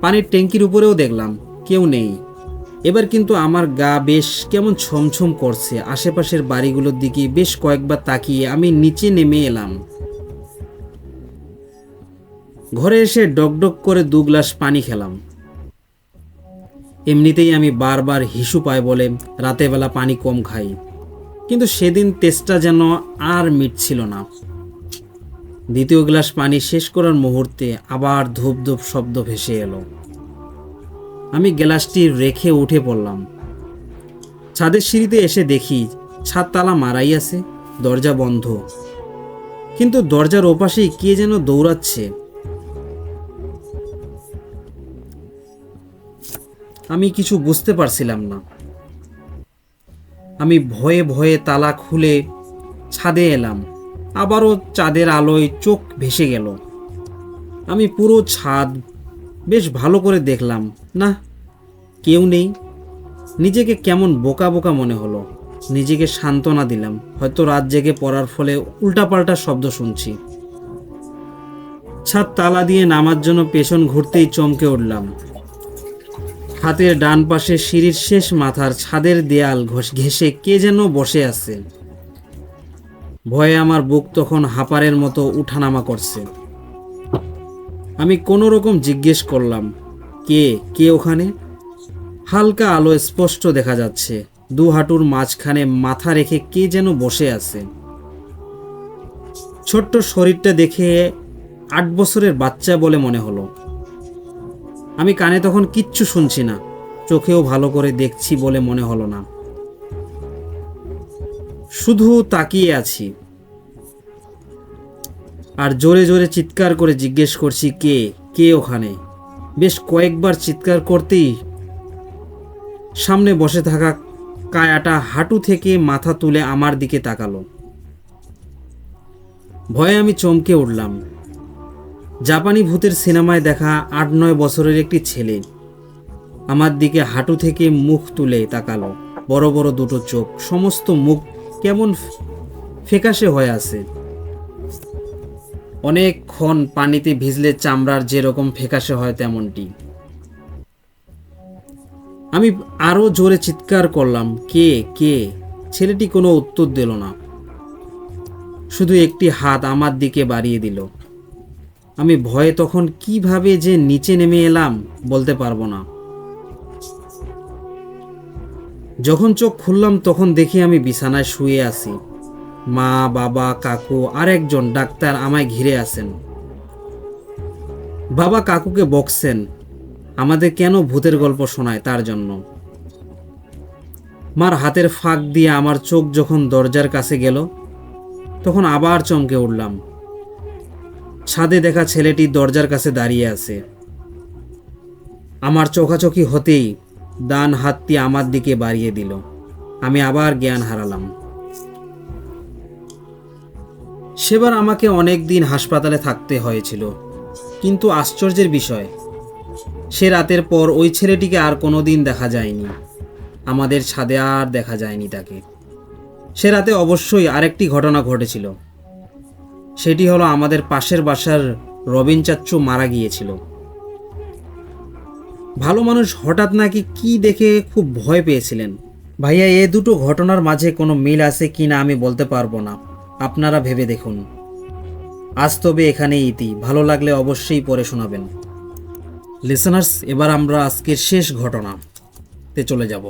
পানির ট্যাঙ্কির উপরেও দেখলাম, কেউ নেই। এবার কিন্তু আমার গা বেশ কেমন ছমছম করছে। আশেপাশের বাড়িগুলোর দিকে বেশ কয়েকবার তাকিয়ে আমি নিচে নেমে এলাম। ঘরে এসে ডকডক করে 2 গ্লাস পানি খেলাম। এমনিতেই আমি বারবার হিসু পাই বলে রাতেবেলা পানি কম খাই, কিন্তু সেদিন তেষ্টা যেন আর মিটছিল না। 2য় গ্লাস পানি শেষ করার মুহূর্তে আবার ধূপ ধূপ শব্দ ভেসে এলো। আমি গ্লাসটি রেখে উঠে পড়লাম। ছাদের সিঁড়িতে এসে দেখি ছাদ তালা মারাই আছে, দরজা বন্ধ, কিন্তু দরজার ওপাশেই কে যেন দৌড়াচ্ছে। আমি কিছু বুঝতে পারছিলাম না। আমি ভয়ে ভয়ে তালা খুলে ছাদে এলাম। আবারও চাঁদের আলোয় চোখ ভেসে গেল। আমি পুরো ছাদ বেশ ভালো করে দেখলাম, না, কেউ নেই। নিজেকে কেমন বোকা বোকা মনে হলো। নিজেকে সান্ত্বনা দিলাম, হয়তো রাত জেগে পড়ার ফলে উল্টাপাল্টা শব্দ শুনছি। ছাদ তালা দিয়ে নামার জন্য পেছন ঘুরতেই চমকে উঠলাম। হাতের ডান পাশে সিঁড়ির শেষ মাথার ছাদের দেয়াল ঘেঁষে কে যেন বসে আছে। ভয়ে আমার বুক তখন হাঁপারের মতো উঠানামা করছে। আমি কোনো রকম জিজ্ঞেস করলাম, কে কে ওখানে? হালকা আলো স্পষ্ট দেখা যাচ্ছে, দু হাঁটুর মাঝখানে মাথা রেখে কে যেন বসে আছে। ছোট্ট শরীরটা দেখে 8 বছরের বাচ্চা বলে মনে হলো। আমি কানে তখন কিচ্ছু শুনছি না, চোখেও ভালো করে দেখছি বলে মনে হলো না, শুধু তাকিয়ে আছি আর জোরে জোরে চিৎকার করে জিজ্ঞেস করছি, কে কে ওখানে? বেশ কয়েকবার চিৎকার করতেই সামনে বসে থাকা কায়াটা হাঁটু থেকে মাথা তুলে আমার দিকে তাকালো। ভয়ে আমি চমকে উঠলাম। জাপানি ভূতের সিনেমায় দেখা 8-9 বছরের একটি ছেলে আমার দিকে হাঁটু থেকে মুখ তুলে তাকালো। বড় বড় দুটো চোখ, সমস্ত মুখ কেমন ফ্যাকাশে হয়ে আছে। অনেকক্ষণ পানিতে ভিজলে চামড়ার যেরকম ফ্যাকাশে হয় তেমনটি। আমি আরো জোরে চিৎকার করলাম, কে কে? ছেলেটি কোনো উত্তর দিল না, শুধু একটি হাত আমার দিকে বাড়িয়ে দিল। আমি ভয়ে তখন কিভাবে যে নিচে নেমে এলাম বলতে পারবো না। যখন চোখ খুললাম তখন দেখি আমি বিছানায় শুয়ে আছি। মা, বাবা, কাকু আর একজন ডাক্তার আমায় ঘিরে আছেন। বাবা কাকুকে বকছেন আমাদের কেন ভূতের গল্প শোনায় তার জন্য। মার হাতের ফাঁক দিয়ে আমার চোখ যখন দরজার কাছে গেল তখন আবার চমকে উঠলাম। ছাদে দেখা ছেলেটি দরজার কাছে দাঁড়িয়ে আছে। আমার চোখাচোখি হতেই ডান হাতটি আমার দিকে বাড়িয়ে দিল। আমি আবার জ্ঞান হারালাম। সেবার আমাকে অনেক দিন হাসপাতালে থাকতে হয়েছিল, কিন্তু আশ্চর্যের বিষয়, সে রাতের পর ওই ছেলেটিকে আর কোনোদিন দেখা যায়নি। আমাদের ছাদে আর দেখা যায়নি তাকে। সে রাতে অবশ্যই আরেকটি ঘটনা ঘটেছিল। সেটি হলো আমাদের পাশের বাসার রবিন চাচ্চু মারা গিয়েছিল। ভালো মানুষ হঠাৎ নাকি কি দেখে খুব ভয় পেয়েছিলেন। ভাইয়া, এ দুটো ঘটনার মাঝে কোনো মিল আছে কি না আমি বলতে পারবো না, আপনারা ভেবে দেখুন। আজ তবে এখানেই ইতি। ভালো লাগলে অবশ্যই পড়ে শোনাবেন। লিসেনার্স, এবার আমরা আজকের শেষ ঘটনাতে চলে যাব।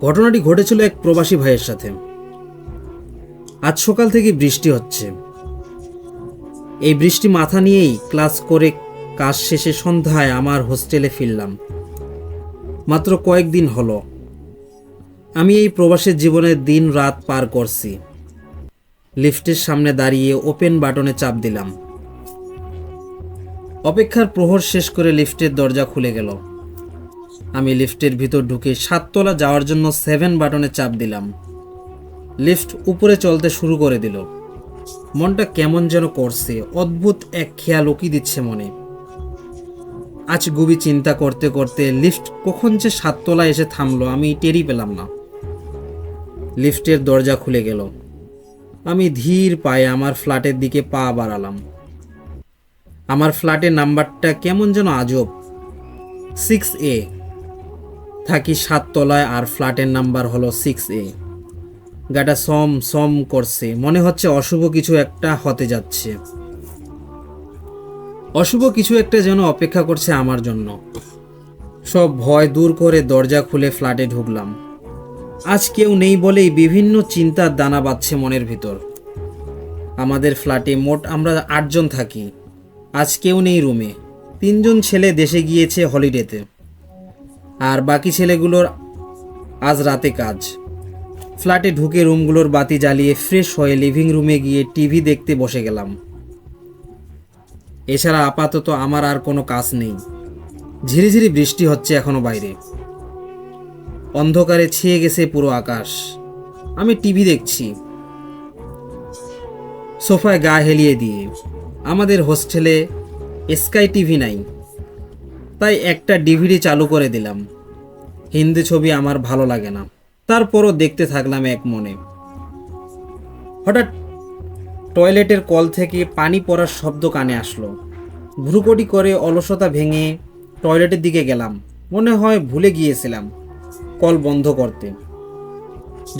ঘটনাটি ঘটেছিল এক প্রবাসী ভাইয়ের সাথে। আজ সকাল থেকে বৃষ্টি হচ্ছে। এই বৃষ্টি মাথা নিয়েই ক্লাস করে কাজ শেষে সন্ধ্যায় আমার হোস্টেলে ফিরলাম। মাত্র কয়েকদিন হলো আমি এই প্রবাসের জীবনের দিন রাত পার করছি। লিফটের সামনে দাঁড়িয়ে ওপেন বাটনে চাপ দিলাম। অপেক্ষার প্রহর শেষ করে লিফটের দরজা খুলে গেল। আমি লিফটের ভিতর ঢুকে 7 তলা যাওয়ার জন্য 7 বাটনে চাপ দিলাম। লিফট উপরে চলতে শুরু করে দিল। মনটা কেমন যেন করছে, অদ্ভুত এক খেয়াল উকি দিচ্ছে মনে। আজ গুবি চিন্তা করতে করতে লিফট কখন যে 7 তলায় এসে থামলো আমি টেরই পেলাম না। লিফটের দরজা খুলে গেল। আমি ধীর পায়ে আমার ফ্ল্যাটের দিকে পা বাড়ালাম। আমার ফ্ল্যাটের নাম্বারটা কেমন যেন আজব। 6A। থাকি 7 তলায় আর ফ্ল্যাটের নাম্বার হলো 6A। গাটা সম সম করছে, মনে হচ্ছে অশুভ কিছু একটা হতে যাচ্ছে। অশুভ কিছু একটা যেন অপেক্ষা করছে আমার জন্য। সব ভয় দূর করে দরজা খুলে ফ্ল্যাটে ঢুকলাম। আজ কেউ নেই বলেই বিভিন্ন চিন্তার দানা বাঁধছে মনের ভিতর। আমাদের ফ্ল্যাটে মোট আমরা 8 জন থাকি। আজ কেউ নেই রুমে। 3 জন ছেলে দেশে গিয়েছে হলিডেতে, আর বাকি ছেলেগুলোর আজ রাতে কাজ। ফ্ল্যাটে ঢুকে রুমগুলোর বাতি জ্বালিয়ে ফ্রেশ হয়ে লিভিং রুমে গিয়ে টিভি দেখতে বসে গেলাম। এছাড়া আপাতত আমার আর কোনো কাজ নেই। ঝিরিঝিরি বৃষ্টি হচ্ছে এখনো বাইরে, অন্ধকারে ছেয়ে গেছে পুরো আকাশ। আমি টিভি দেখছি সোফায় গা হেলিয়ে দিয়ে। আমাদের হোস্টেলে স্কাই টিভি নাই, তাই একটা ডিভিডি চালু করে দিলাম। হিন্দি ছবি আমার ভালো লাগে না, তারপরও দেখতে থাকলাম এক মনে। হঠাৎ টয়লেটের কল থেকে পানি পড়ার শব্দ কানে আসলো। ভ্রুকটি করে অলসতা ভেঙে টয়লেটের দিকে গেলাম। মনে হয় ভুলে গিয়েছিলাম কল বন্ধ করতে।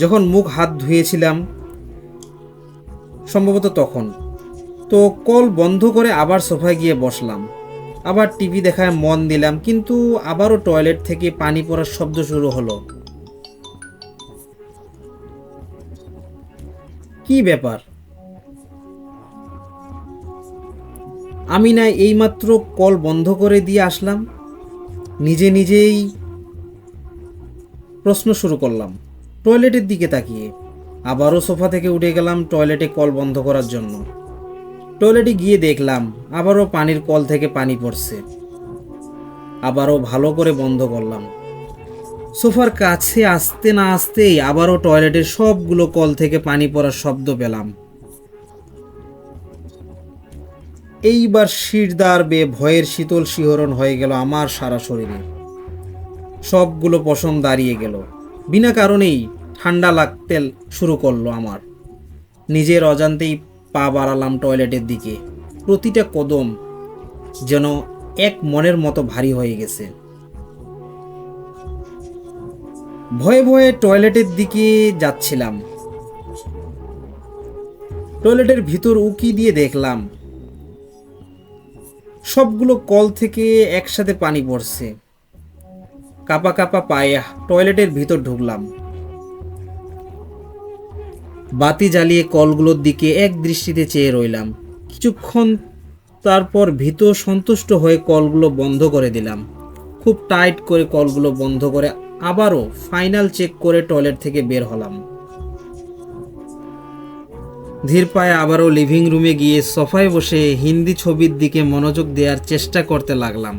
যখন মুখ হাত ধুয়েছিলাম সম্ভবত তখন, তো কল বন্ধ করে আবার সোফায় গিয়ে বসলাম। আবার টিভি দেখায় মন দিলাম, কিন্তু আবারও টয়লেট থেকে পানি পড়ার শব্দ শুরু হলো। কি ব্যাপার? আমি না এইমাত্র কল বন্ধ করে দিয়ে আসলাম। নিজে নিজেই প্রশ্ন শুরু করলাম টয়লেটের দিকে তাকিয়ে। আবারও সোফা থেকে উঠে গেলাম টয়লেটে কল বন্ধ করার জন্য। টয়লেটে গিয়ে দেখলাম আবারও পানির কল থেকে পানি পড়ছে। আবারও ভালো করে বন্ধ করলাম। সোফার কাছে আসতে না আসতেই আবারও টয়লেটের সবগুলো কল থেকে পানি পড়ার শব্দ পেলাম। এইবার শিরদাঁড় বেয়ে ভয়ের শীতল শিহরণ হয়ে গেল আমার সারা শরীরে। সবগুলো পশম দাঁড়িয়ে গেল। বিনা কারণেই ঠান্ডা লাগতে শুরু করলো আমার। নিজের অজান্তেই পা বাড়ালাম টয়লেটের দিকে। প্রতিটা কদম যেন এক মনের মতো ভারী হয়ে গেছে। ভয়ে ভয়ে টয়লেটের দিকে যাচ্ছিলাম। টয়লেটের ভিতর উকি দিয়ে দেখলাম সবগুলো কল থেকে একসাথে পানি পড়ছে। কাপা কাপা পায়ে টয়লেটের ভিতর ঢুকলাম। বাতি জ্বালিয়ে কলগুলোর দিকে এক দৃষ্টিতে চেয়ে রইলাম কিছুক্ষণ। তারপর ভীত সন্তুষ্ট হয়ে কলগুলো বন্ধ করে দিলাম। খুব টাইট করে কলগুলো বন্ধ করে আবারও ফাইনাল চেক করে টয়লেট থেকে বের হলাম। ধীর পায়ে আবারও লিভিং রুমে গিয়ে সোফায় বসে হিন্দি ছবির দিকে মনোযোগ দেওয়ার চেষ্টা করতে লাগলাম।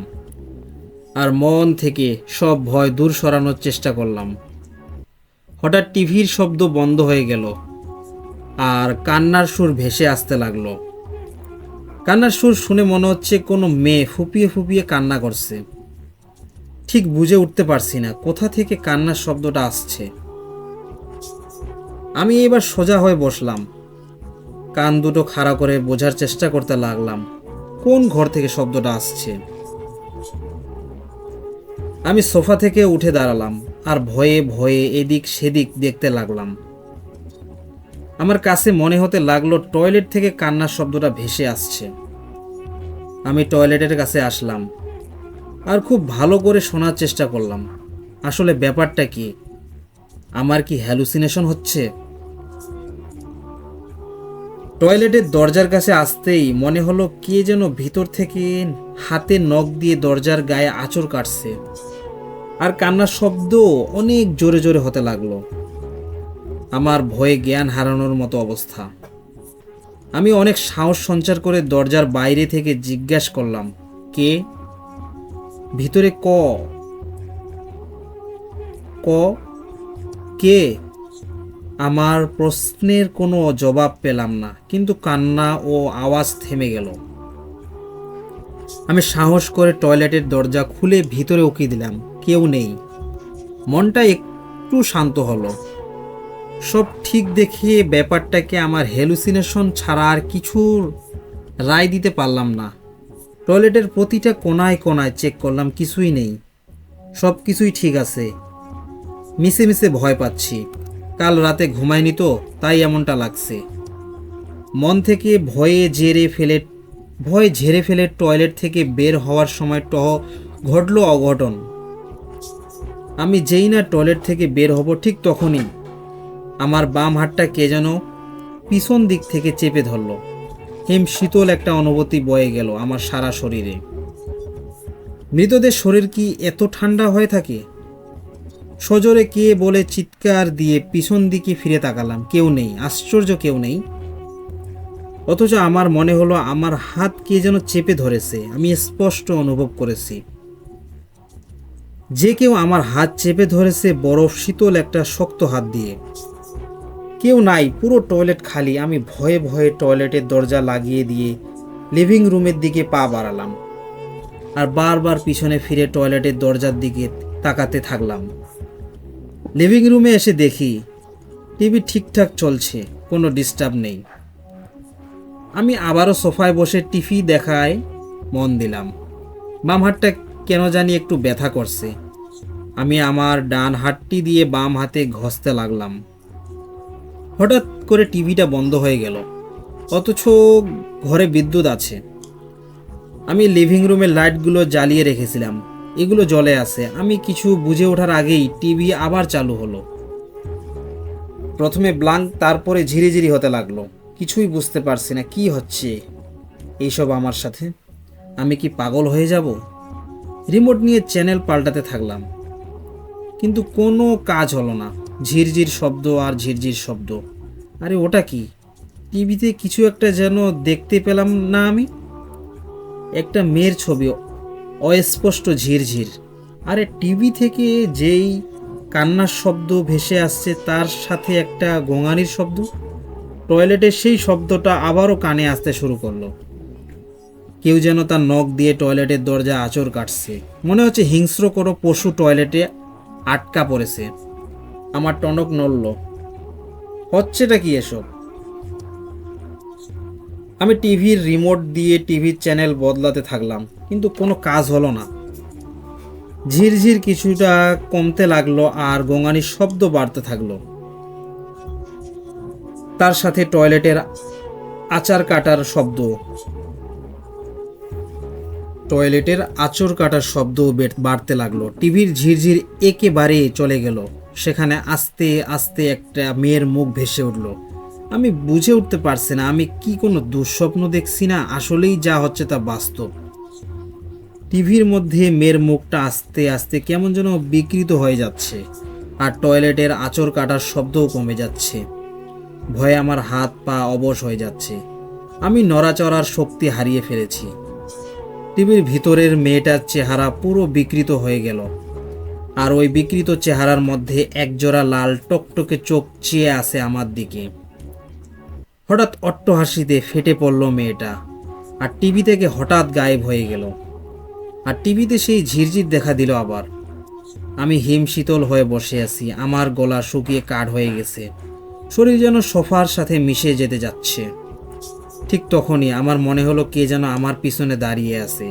আর মন থেকে সব ভয় দূর সরানোর চেষ্টা করলাম। হঠাৎ টিভির শব্দ বন্ধ হয়ে গেল আর কান্নার সুর ভেসে আসতে লাগলো। কান্নার সুর শুনে মনে হচ্ছে কোনো মেয়ে ফুপিয়ে ফুপিয়ে কান্না করছে। ঠিক বুঝে উঠতে পারছি না কোথা থেকে কান্নার শব্দটা আসছে। আমি এবার সোজা হয়ে বসলাম। কান দুটো খাড়া করে বোঝার চেষ্টা করতে লাগলাম কোন ঘর থেকে শব্দটা আসছে। আমি সোফা থেকে উঠে দাঁড়ালাম আর ভয়ে ভয়ে এদিক সেদিক দেখতে লাগলাম। আমার কাছে মনে হতে লাগলো টয়লেট থেকে কান্নার শব্দটা ভেসে আসছে। আমি টয়লেটের কাছে আসলাম আর খুব ভালো করে শোনার চেষ্টা করলাম আসলে ব্যাপারটা কি। আমার কি হ্যালুসিনেশন হচ্ছে? টয়লেটের দরজার কাছে আসতেই মনে হলো কে যেন ভিতর থেকে হাতে নখ দিয়ে দরজার গায়ে আঁচড় কাটছে। আর কান্নার শব্দ অনেক জোরে জোরে হতে লাগলো। আমার ভয়ে জ্ঞান হারানোর মতো অবস্থা। আমি অনেক সাহস সঞ্চার করে দরজার বাইরে থেকে জিজ্ঞাসা করলাম, কে? ভিতরে ক ক কে? আমার প্রশ্নের কোনো জবাব পেলাম না, কিন্তু কান্না ও আওয়াজ থেমে গেল। আমি সাহস করে টয়লেটের দরজা খুলে ভিতরে উকি দিলাম। কেউ নেই। মনটা একটু শান্ত হলো। সব ঠিক দেখে ব্যাপারটাকে আমার হ্যালুসিনেশন ছাড়া আর কিছুর রায় দিতে পারলাম না। টয়লেটের প্রতিটা কোনায় কোনায় চেক করলাম, কিছুই নেই। সব কিছুই ঠিক আছে। মিশে মিশে ভয় পাচ্ছি। কাল রাতে ঘুমায়নি তো, তাই এমনটা লাগছে। মন থেকে ভয় ঝেড়ে ফেলে টয়লেট থেকে বের হওয়ার সময় ঘটল অঘটন। আমি যেই না টয়লেট থেকে বের হব ঠিক তখনই আমার বাম হাতটা কে যেন পিছন দিক থেকে চেপে ধরল। হিম শীতল একটা অনুভূতি বয়ে গেল আমার সারা শরীরে। মৃতদের শরীর কি এত ঠান্ডা হয়ে থাকে? সজোরে কে বলে চিৎকার দিয়ে পিছন দিকে ফিরে তাকালাম। কেউ নেই। আশ্চর্য, কেউ নেই। অথচ আমার মনে হলো আমার হাত কে যেন চেপে ধরেছে। আমি স্পষ্ট অনুভব করেছি যে কেউ আমার হাত চেপে ধরেছে বরফ শীতল একটা শক্ত হাত দিয়ে। কেউ নাই, পুরো টয়লেট খালি। আমি ভয়ে ভয়ে টয়লেটের দরজা লাগিয়ে দিয়ে লিভিং রুমের দিকে পা বাড়ালাম আর বারবার পিছনে ফিরে টয়লেটের দরজার দিকে তাকাতে থাকলাম। লিভিং রুমে এসে দেখি টিভি ঠিকঠাক চলছে, কোনো ডিস্টার্ব নেই। আমি আবারও সোফায় বসে টিভি দেখায় মন দিলাম। বাম হাতটা কেন জানি একটু ব্যথা করছে। আমি আমার ডান হাতটি দিয়ে বাম হাতে ঘষতে লাগলাম। হঠাৎ করে টিভিটা বন্ধ হয়ে গেল, অথচ ঘরে বিদ্যুৎ আছে। আমি লিভিং রুমের লাইটগুলো জ্বালিয়ে রেখেছিলাম, এগুলো জ্বলে আছে। আমি কিছু বুঝে ওঠার আগেই টিভি আবার চালু হলো। প্রথমে ব্লাঙ্ক, তারপরে ঝিরিঝিরি হতে লাগলো। কিছুই বুঝতে পারছি না কি হচ্ছে এইসব আমার সাথে। আমি কি পাগল হয়ে যাব? রিমোট নিয়ে চ্যানেল পাল্টাতে থাকলাম, কিন্তু কোনো কাজ হলো না। ঝিরঝির শব্দ আর ঝিরঝির শব্দ। আরে ওটা কি? টিভিতে কিছু একটা যেন দেখতে পেলাম না আমি। একটা মেয়ের ছবি, অস্পষ্ট ঝিরঝির। আরে টিভি থেকে যেই কান্নার শব্দ ভেসে আসছে তার সাথে একটা গোঙানির শব্দ। টয়লেটের সেই শব্দটা আবারও কানে আসতে শুরু করলো। কেউ যেন তার নখ দিয়ে টয়লেটের দরজা আঁচড় কাটছে। মনে হচ্ছে হিংস্র কোনো পশু টয়লেটে আটকা পড়েছে। আমার টনক নড়ল। হচ্ছেটা কি এসব? আমি টিভির রিমোট দিয়ে টিভির চ্যানেল বদলাতে থাকলাম, কিন্তু কোনো কাজ হলো না। ঝিরঝির কিছুটা কমতে লাগলো আর গোঙানির শব্দ বাড়তে থাকলো। তার সাথে টয়লেটের আচার কাটার শব্দ। টয়লেটের আঁচড় কাটার শব্দও বাড়তে লাগলো। টিভির ঝিরঝির একেবারে চলে গেল। সেখানে আস্তে আস্তে একটা মেয়ের মুখ ভেসে উঠল। আমি বুঝে উঠতে পারছি না আমি কি কোনো দুঃস্বপ্ন দেখছি না আসলেই যা হচ্ছে তা বাস্তব। টিভির মধ্যে মেয়ের মুখটা আস্তে আস্তে কেমন যেন বিকৃত হয়ে যাচ্ছে, আর টয়লেটের আঁচড় কাটার শব্দও কমে যাচ্ছে। ভয়ে আমার হাত পা অবশ হয়ে যাচ্ছে। আমি নড়াচড়ার শক্তি হারিয়ে ফেলেছি। টিভির ভিতরের মেয়েটার চেহারা পুরো বিকৃত হয়ে গেল, আর ওই বিকৃত চেহারার মধ্যে একজোড়া লাল টকটকে চোখ চেয়ে আসে আমার দিকে। হঠাৎ অট্টহাসিতে ফেটে পড়ল মেয়েটা, আর টিভি থেকে হঠাৎ গায়েব হয়ে গেল। আর টিভিতে সেই ঝিরঝির দেখা দিল আবার। আমি হিমশীতল হয়ে বসে আছি, আমার গলা শুকিয়ে কাঠ হয়ে গেছে। শরীর যেন সোফার সাথে মিশে যেতে যাচ্ছে। ঠিক তখনই আমার মনে হলো কে যেন আমার পিছনে দাঁড়িয়ে আছে।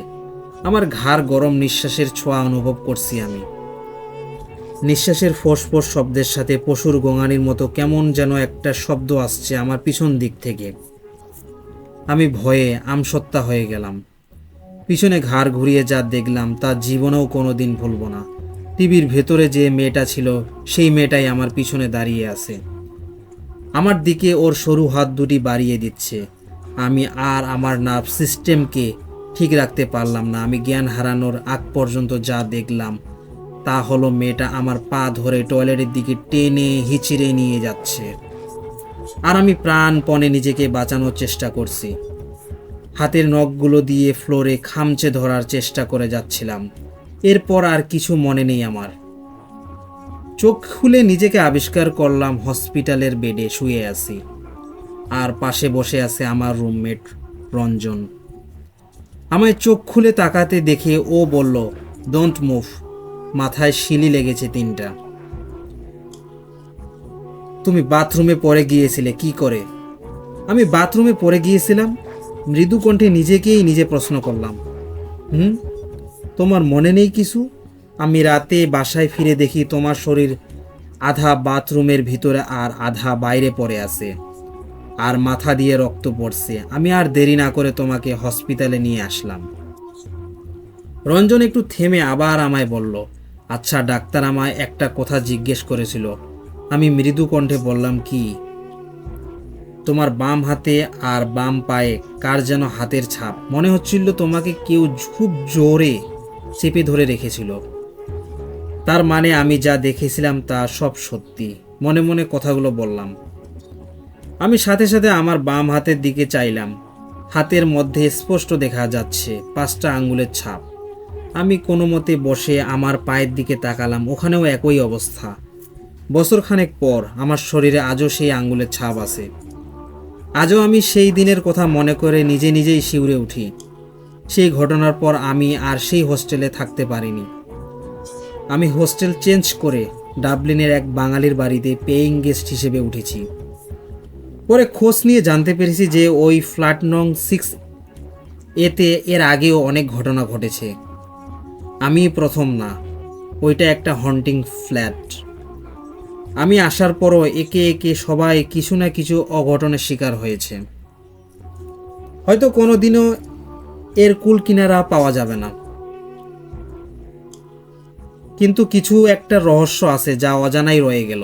আমার ঘাড় গরম নিঃশ্বাসের ছোঁয়া অনুভব করছি আমি। নিঃশ্বাসের ফোঁস-ফোঁস শব্দের সাথে পশুর গোঙানির মতো কেমন যেন একটা শব্দ আসছে আমার পিছন দিক থেকে। আমি ভয়ে আমসত্তা হয়ে গেলাম। পিছনে ঘাড় ঘুরিয়ে যা দেখলাম তা জীবনেও কোনোদিন ভুলব না। টিভির ভেতরে যে মেয়েটা ছিল সেই মেয়েটাই আমার পিছনে দাঁড়িয়ে আছে। আমার দিকে ওর সরু হাত দুটি বাড়িয়ে দিচ্ছে। আমি আর আমার নার্ভ সিস্টেমকে ঠিক রাখতে পারলাম না। আমি জ্ঞান হারানোর আগ পর্যন্ত যা দেখলাম তা হলো মেয়েটা আমার পা ধরে টয়লেটের দিকে টেনে হিঁচড়ে নিয়ে যাচ্ছে, আর আমি প্রাণপণে নিজেকে বাঁচানোর চেষ্টা করছি। হাতের নখগুলো দিয়ে ফ্লোরে খামচে ধরার চেষ্টা করে যাচ্ছিলাম। এরপর আর কিছু মনে নেই আমার। চোখ খুলে নিজেকে আবিষ্কার করলাম হসপিটালের বেডে শুয়ে আছি, আর পাশে বসে আছে আমার রুমমেট রঞ্জন। আমায় চোখ খুলে তাকাতে দেখে ও বলল, ডোন্ট মুভ। মাথায় শিলি লেগেছে 3টা। তুমি বাথরুমে পড়ে গিয়েছিলে কি করে? আমি বাথরুমে পড়ে গিয়েছিলাম? মৃদু কণ্ঠে নিজেকেই নিজে প্রশ্ন করলাম। তোমার মনে নেই কিছু? আমি রাতে বাসায় ফিরে দেখি তোমার শরীর আধা বাথরুমের ভিতরে আর আধা বাইরে পড়ে আছে, আর মাথা দিয়ে রক্ত পড়ছে। আমি আর দেরি না করে তোমাকে হসপিটালে নিয়ে আসলাম। রঞ্জন একটু থেমে আবার আমায় বলল, আচ্ছা ডাক্তার আমায় একটা কথা জিজ্ঞেস করেছিল। আমি মৃদু কণ্ঠে বললাম, কি? তোমার বাম হাতে আর বাম পায়ে কার যেন হাতের ছাপ। মনে হচ্ছিল তোমাকে কেউ খুব জোরে চেপে ধরে রেখেছিল। তার মানে আমি যা দেখেছিলাম তা সব সত্যি। মনে মনে কথাগুলো বললাম। আমি সাথে সাথে আমার বাম হাতের দিকে চাইলাম। হাতের মধ্যে স্পষ্ট দেখা যাচ্ছে 5টা আঙ্গুলের ছাপ। আমি কোনো মতে বসে আমার পায়ের দিকে তাকালাম, ওখানেও একই অবস্থা। বছরখানেক পর আমার শরীরে আজও সেই আঙ্গুলের ছাপ আছে। আজও আমি সেই দিনের কথা মনে করে নিজে নিজেই শিউরে উঠি। সেই ঘটনার পর আমি আর সেই হোস্টেলে থাকতে পারিনি। আমি হোস্টেল চেঞ্জ করে ডাবলিনের এক বাঙালির বাড়িতে পেইং গেস্ট হিসেবে উঠেছি। পরে খোঁজ নিয়ে জানতে পেরেছি যে ওই ফ্ল্যাট নং 6 এতে এর আগেও অনেক ঘটনা ঘটেছে। আমি প্রথম না, ওইটা একটা হন্টিং ফ্ল্যাট। আমি আসার পরও একে একে সবাই কিছু না কিছু অঘটনের শিকার হয়েছে। হয়তো কোনোদিনও এর কুল কিনারা পাওয়া যাবে না, কিন্তু কিছু একটা রহস্য আছে যা অজানাই রয়ে গেল।